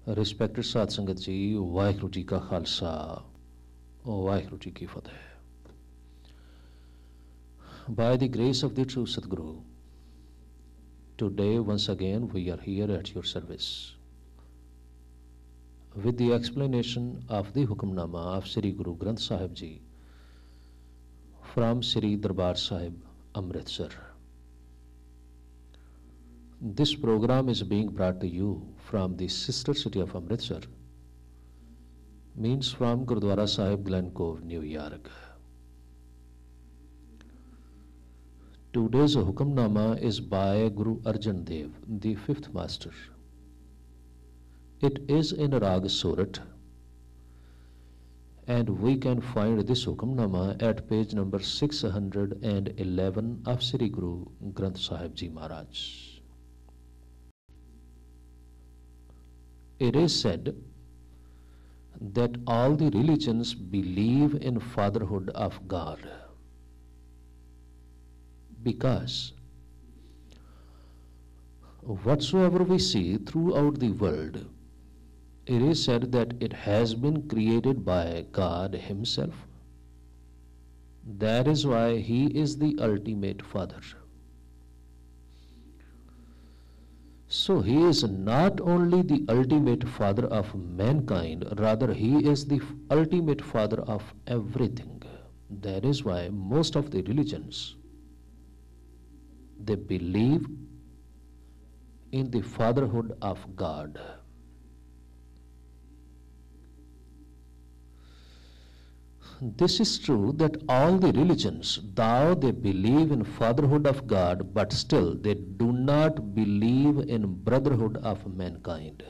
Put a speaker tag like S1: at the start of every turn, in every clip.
S1: Respected Sath Sangat ji, Waheguru Ji Ka Khalsa, Waheguru Ji Ki Fateh. By the grace of the true Sadguru, today once again we are here at your service with the explanation of the Hukamnama of Sri Guru Granth Sahib Ji from Sri Darbar Sahib, Amritsar. This program is being brought to you from the sister city of Amritsar, means from Gurdwara Sahib, Glen Cove, New York. Today's Hukamnama is by Guru Arjan Dev, the fifth master. It is in Rag Surat, and we can find this Hukamnama at page number 611 of Sri Guru Granth Sahib Ji Maharaj. It is said that all the religions believe in fatherhood of God, because whatsoever we see throughout the world, it is said that it has been created by God Himself. That is why He is the ultimate Father. So He is not only the ultimate Father of mankind, rather He is the ultimate Father of everything. That is why most of the religions, they believe in the fatherhood of God. This is true that all the religions, though they believe in fatherhood of God, but still they do not believe in brotherhood of mankind.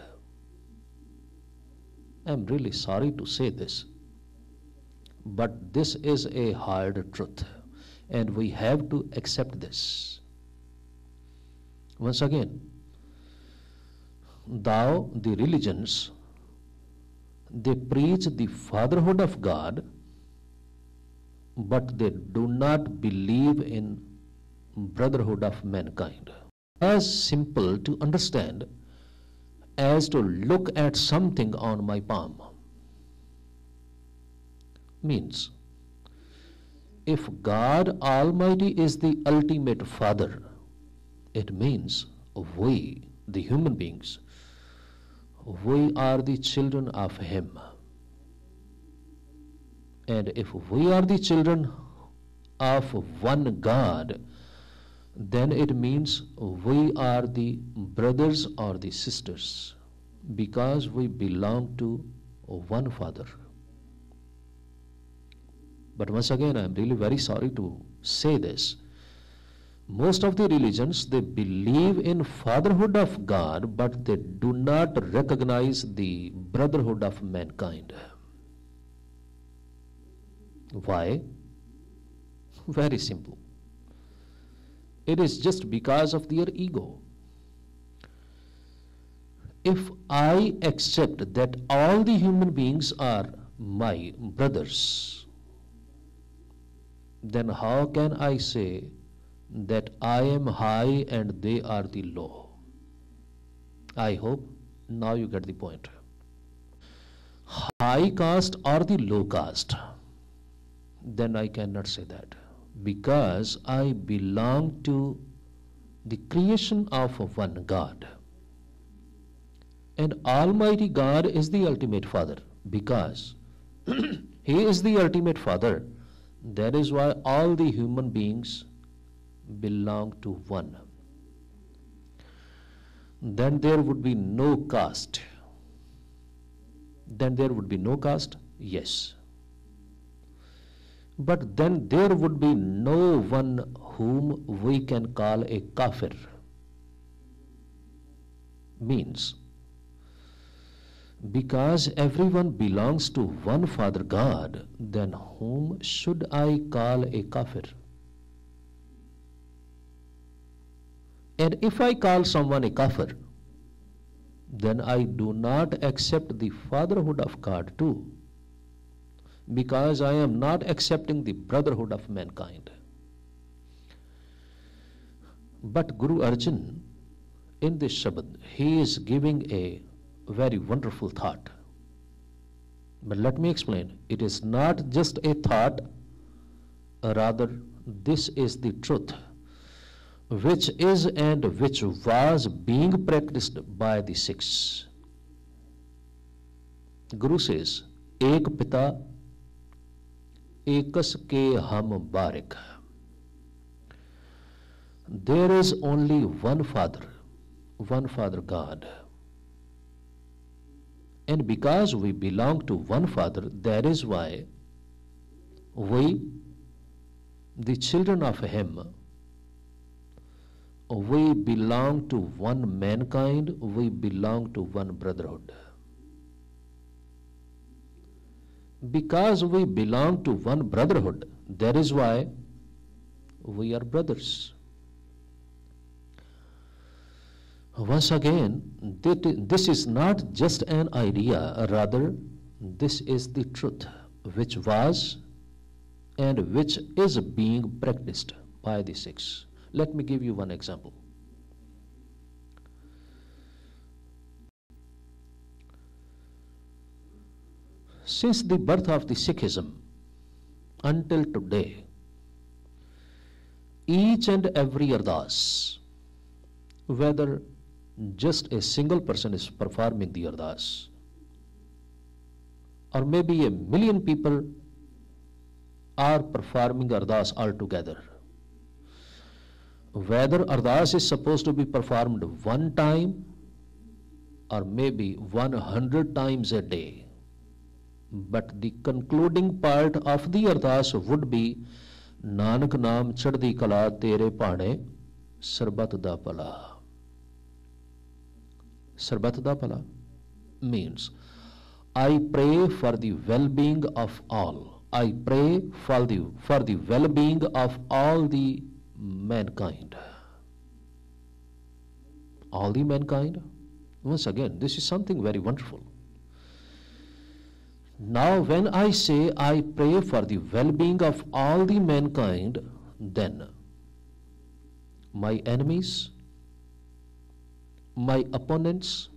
S1: I am really sorry to say this, but this is a hard truth, and we have to accept this. Once again, though the religions, they preach the fatherhood of God, but they do not believe in brotherhood of mankind. As simple to understand as to look at something on my palm. Means, if God Almighty is the ultimate Father, it means we, the human beings, we are the children of Him. And if we are the children of one God, then it means we are the brothers or the sisters, because we belong to one Father. But once again, I am really very sorry to say this. Most of the religions, they believe in fatherhood of God, but they do not recognize the brotherhood of mankind. Why? Very simple. It is just because of their ego. If I accept that all the human beings are my brothers, then how can I say that I am high and they are the low? I hope now you get the point. High caste or the low caste? Then I cannot say that, because I belong to the creation of one God. And Almighty God is the ultimate Father, because He is the ultimate Father. That is why all the human beings belong to one. Then there would be no caste. Then there would be no caste? Yes. But then there would be no one whom we can call a kafir. Means, because everyone belongs to one Father God, then whom should I call a kafir? And if I call someone a kafir, then I do not accept the fatherhood of God too, because I am not accepting the brotherhood of mankind. But Guru Arjan, in this Shabad, he is giving a very wonderful thought. But let me explain. It is not just a thought, rather, this is the truth, which is and which was being practiced by the Sikhs. Guru says, Ek Pita, Ekas ke hum barik. There is only one Father God. And because we belong to one Father, that is why we, the children of Him, we belong to one mankind, we belong to one brotherhood. Because we belong to one brotherhood, that is why we are brothers. Once again, this is not just an idea, rather, this is the truth, which was and which is being practiced by the Sikhs. Let me give you one example. Since the birth of the Sikhism until today, each and every ardas, whether just a single person is performing the ardas, or maybe a million people are performing ardas altogether, whether ardas is supposed to be performed one time or maybe 100 times a day, but the concluding part of the ardas would be Nanak naam chaddi kala tere paane sarbat da pala. Sarbat da pala means I pray for the well-being of all. I pray for the well-being of all the mankind. All the mankind? Once again, this is something very wonderful. Now, when I say I pray for the well-being of all the mankind, then my enemies, my opponents,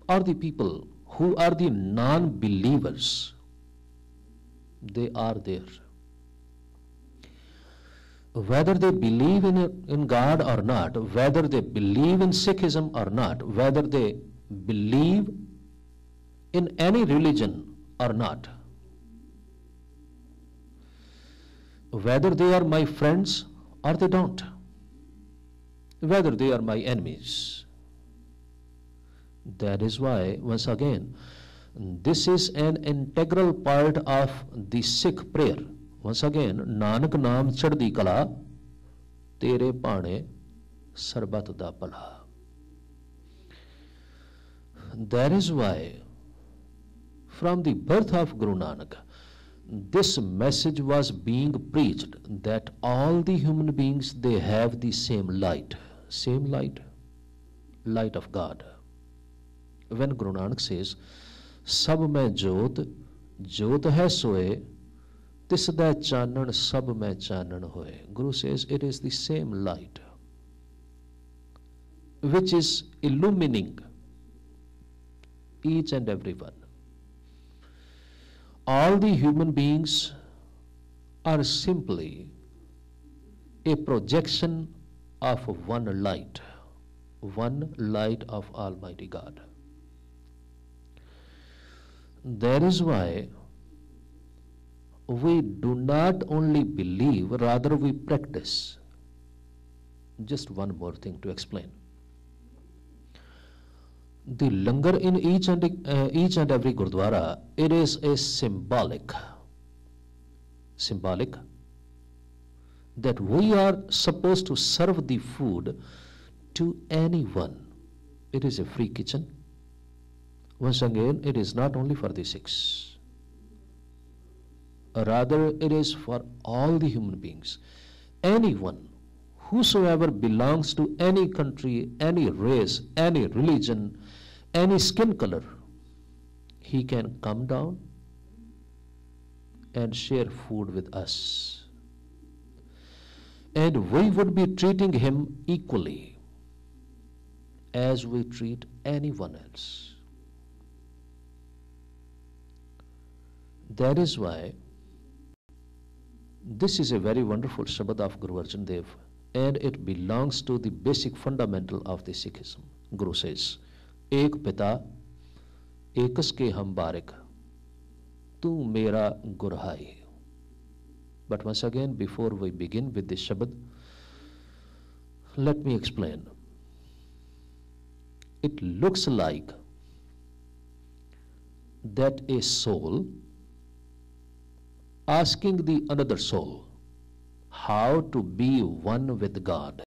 S1: or the people who are the non-believers, they are there. Whether they believe in God or not, whether they believe in Sikhism or not, whether they believe in any religion or not, whether they are my friends or they don't, whether they are my enemies. That is why, once again, this is an integral part of the Sikh prayer. Once again, Nanak naam chaddi kala, tere paane sarbat da pala. That is why, from the birth of Guru Nanak, this message was being preached that all the human beings, they have the same light of God. When Guru Nanak says, Sab mein jyot, jyot hai soe, tis da chanan sab mein chanan hoye. Guru says it is the same light which is illumining each and every one. All the human beings are simply a projection of one light of Almighty God. That is why we do not only believe, rather we practice. Just one more thing to explain. The langar in each and every Gurdwara, it is a symbolic that we are supposed to serve the food to anyone. It is a free kitchen. Once again, it is not only for the Sikhs. Rather, it is for all the human beings. Anyone, whosoever belongs to any country, any race, any religion, any skin color, he can come down and share food with us. And we would be treating him equally. as we treat anyone else. That is why this is a very wonderful Shabad of Guru Arjan Dev, and it belongs to the basic fundamental of the Sikhism. Guru says, Ek Pita, Ekas ke hum barik, Tu mera gurhai. But once again, before we begin with this Shabad, let me explain. It looks like that a soul asking the another soul how to be one with God.